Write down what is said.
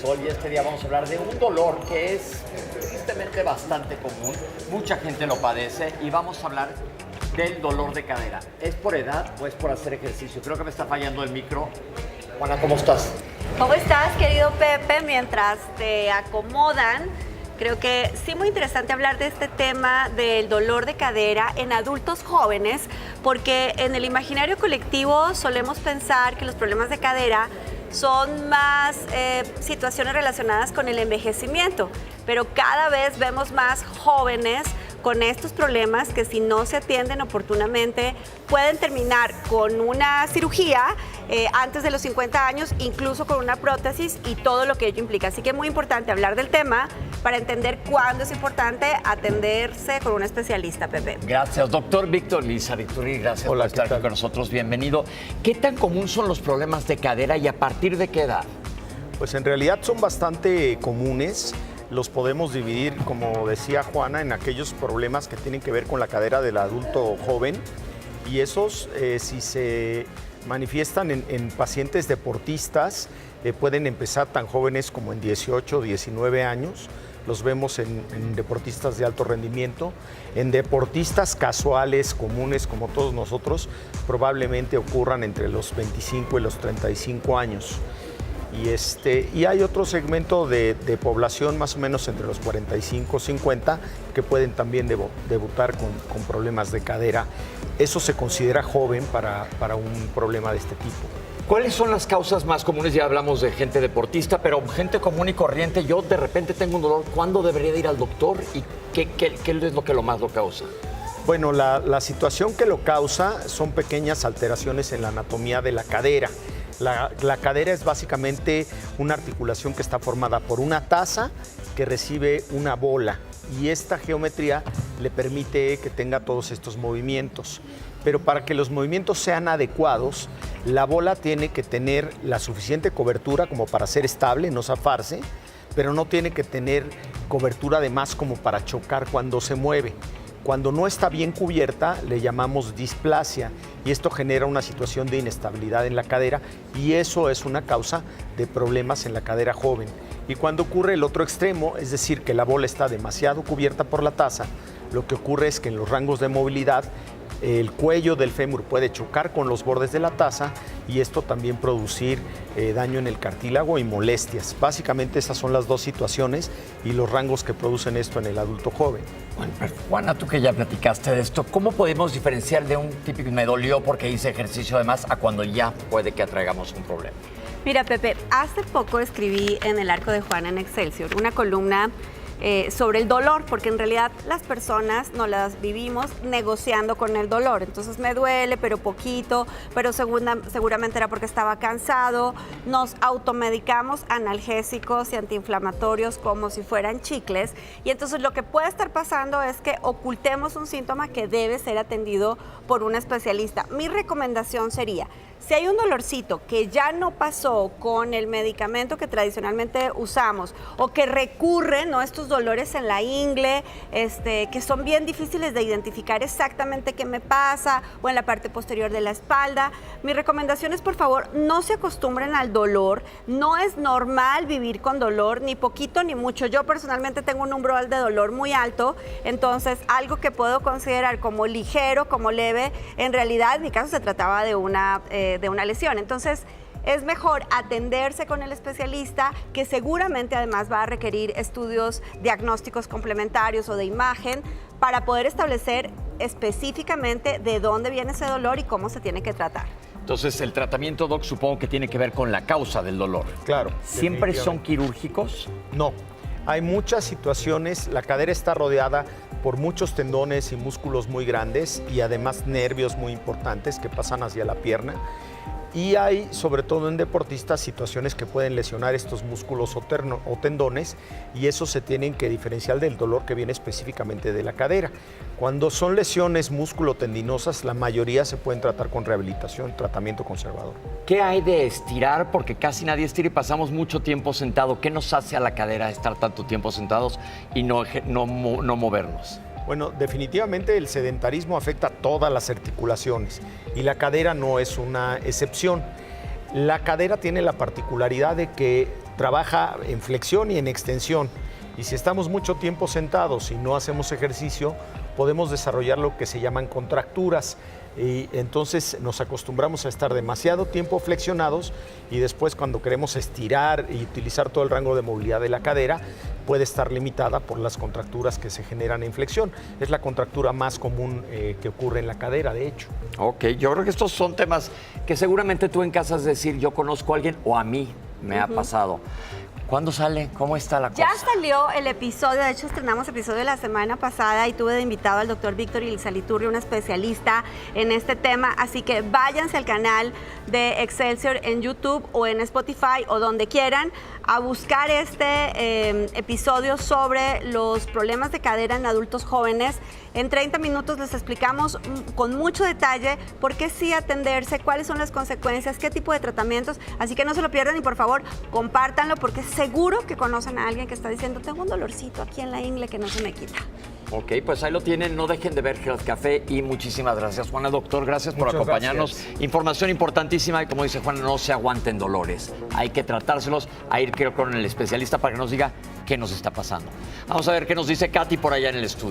Sol y este día vamos a hablar de un dolor que es tristemente bastante común. Mucha gente lo padece y vamos a hablar del dolor de cadera. ¿Es por edad o es por hacer ejercicio? Creo que me está fallando el micro. Juana, ¿cómo estás? ¿Cómo estás, querido Pepe? Mientras te acomodan, creo que sí muy interesante hablar de este tema del dolor de cadera en adultos jóvenes, porque en el imaginario colectivo solemos pensar que los problemas de cadera son más situaciones relacionadas con el envejecimiento, pero cada vez vemos más jóvenes con estos problemas que si no se atienden oportunamente pueden terminar con una cirugía antes de los 50 años, incluso con una prótesis y todo lo que ello implica. Así que es muy importante hablar del tema para entender cuándo es importante atenderse con un especialista, Pepe. Gracias, doctor Víctor Lizárraga, gracias por estar aquí con nosotros, bienvenido. ¿Qué tan común son los problemas de cadera y a partir de qué edad? Pues en realidad son bastante comunes. Los podemos dividir, como decía Juana, en aquellos problemas que tienen que ver con la cadera del adulto joven y esos, si se manifiestan en pacientes deportistas, pueden empezar tan jóvenes como en 18 o 19 años. Los vemos en deportistas de alto rendimiento, en deportistas casuales, comunes como todos nosotros, probablemente ocurran entre los 25 y los 35 años. Y hay otro segmento de población más o menos entre los 45 y 50 que pueden también debutar con problemas de cadera. Eso se considera joven para un problema de este tipo. ¿Cuáles son las causas más comunes? Ya hablamos de gente deportista, pero gente común y corriente. Yo de repente tengo un dolor. ¿Cuándo debería de ir al doctor? ¿Y qué es lo que más lo causa? Bueno, la situación que lo causa son pequeñas alteraciones en la anatomía de la cadera. La cadera es básicamente una articulación que está formada por una taza que recibe una bola y esta geometría le permite que tenga todos estos movimientos. Pero para que los movimientos sean adecuados, la bola tiene que tener la suficiente cobertura como para ser estable, no zafarse, pero no tiene que tener cobertura de más como para chocar cuando se mueve. Cuando no está bien cubierta, le llamamos displasia y esto genera una situación de inestabilidad en la cadera y eso es una causa de problemas en la cadera joven. Y cuando ocurre el otro extremo, es decir, que la bola está demasiado cubierta por la taza, lo que ocurre es que en los rangos de movilidad el cuello del fémur puede chocar con los bordes de la taza y esto también producir daño en el cartílago y molestias. Básicamente esas son las dos situaciones y los rangos que producen esto en el adulto joven. Bueno, pero Juana, tú que ya platicaste de esto, ¿cómo podemos diferenciar de un típico me dolió porque hice ejercicio además a cuando ya puede que atraigamos un problema? Mira, Pepe, hace poco escribí en el Arco de Juana en Excelsior una columna sobre el dolor, porque en realidad las personas no las vivimos negociando con el dolor. Entonces me duele, pero poquito, pero seguramente era porque estaba cansado. Nos automedicamos analgésicos y antiinflamatorios como si fueran chicles. Y entonces lo que puede estar pasando es que ocultemos un síntoma que debe ser atendido por un especialista. Mi recomendación sería, si hay un dolorcito que ya no pasó con el medicamento que tradicionalmente usamos o que recurren, ¿no?, estos dolores en la ingle, que son bien difíciles de identificar exactamente qué me pasa, o en la parte posterior de la espalda, mi recomendación es, por favor, no se acostumbren al dolor. No es normal vivir con dolor, ni poquito ni mucho. Yo personalmente tengo un umbral de dolor muy alto, entonces algo que puedo considerar como ligero, como leve, en realidad en mi caso se trataba de una lesión. Entonces es mejor atenderse con el especialista, que seguramente además va a requerir estudios diagnósticos complementarios o de imagen para poder establecer específicamente de dónde viene ese dolor y cómo se tiene que tratar. Entonces, el tratamiento, Doc, supongo que tiene que ver con la causa del dolor. Claro. ¿Siempre son quirúrgicos? No. Hay muchas situaciones, la cadera está rodeada por muchos tendones y músculos muy grandes y además nervios muy importantes que pasan hacia la pierna. Y hay, sobre todo en deportistas, situaciones que pueden lesionar estos músculos o tendones y eso se tienen que diferenciar del dolor que viene específicamente de la cadera. Cuando son lesiones músculo-tendinosas, la mayoría se pueden tratar con rehabilitación, tratamiento conservador. ¿Qué hay de estirar? Porque casi nadie estira y pasamos mucho tiempo sentado. ¿Qué nos hace a la cadera estar tanto tiempo sentados y no movernos? Bueno, definitivamente el sedentarismo afecta a todas las articulaciones y la cadera no es una excepción. La cadera tiene la particularidad de que trabaja en flexión y en extensión. Y si estamos mucho tiempo sentados y no hacemos ejercicio, podemos desarrollar lo que se llaman contracturas. Y entonces nos acostumbramos a estar demasiado tiempo flexionados y después cuando queremos estirar y utilizar todo el rango de movilidad de la cadera, puede estar limitada por las contracturas que se generan en flexión. Es la contractura más común que ocurre en la cadera, de hecho. Ok, yo creo que estos son temas que seguramente tú en casa has de decir, yo conozco a alguien o a mí me ha pasado. ¿Cuándo sale? ¿Cómo está la cosa? Ya salió el episodio, de hecho estrenamos episodio la semana pasada y tuve de invitado al doctor Víctor Ilizaliturri, un especialista en este tema, así que váyanse al canal de Excelsior en YouTube o en Spotify o donde quieran a buscar este episodio sobre los problemas de cadera en adultos jóvenes. En 30 minutos les explicamos con mucho detalle por qué sí atenderse, cuáles son las consecuencias, qué tipo de tratamientos, así que no se lo pierdan y por favor compártanlo porque seguro que conocen a alguien que está diciendo tengo un dolorcito aquí en la ingle que no se me quita. Ok, pues ahí lo tienen, no dejen de ver Health Café y muchísimas gracias, Juana. Doctor, gracias por Muchas acompañarnos. gracias. Información importantísima y como dice Juana, no se aguanten dolores. Hay que tratárselos, a ir creo con el especialista para que nos diga qué nos está pasando. Vamos a ver qué nos dice Katy por allá en el estudio.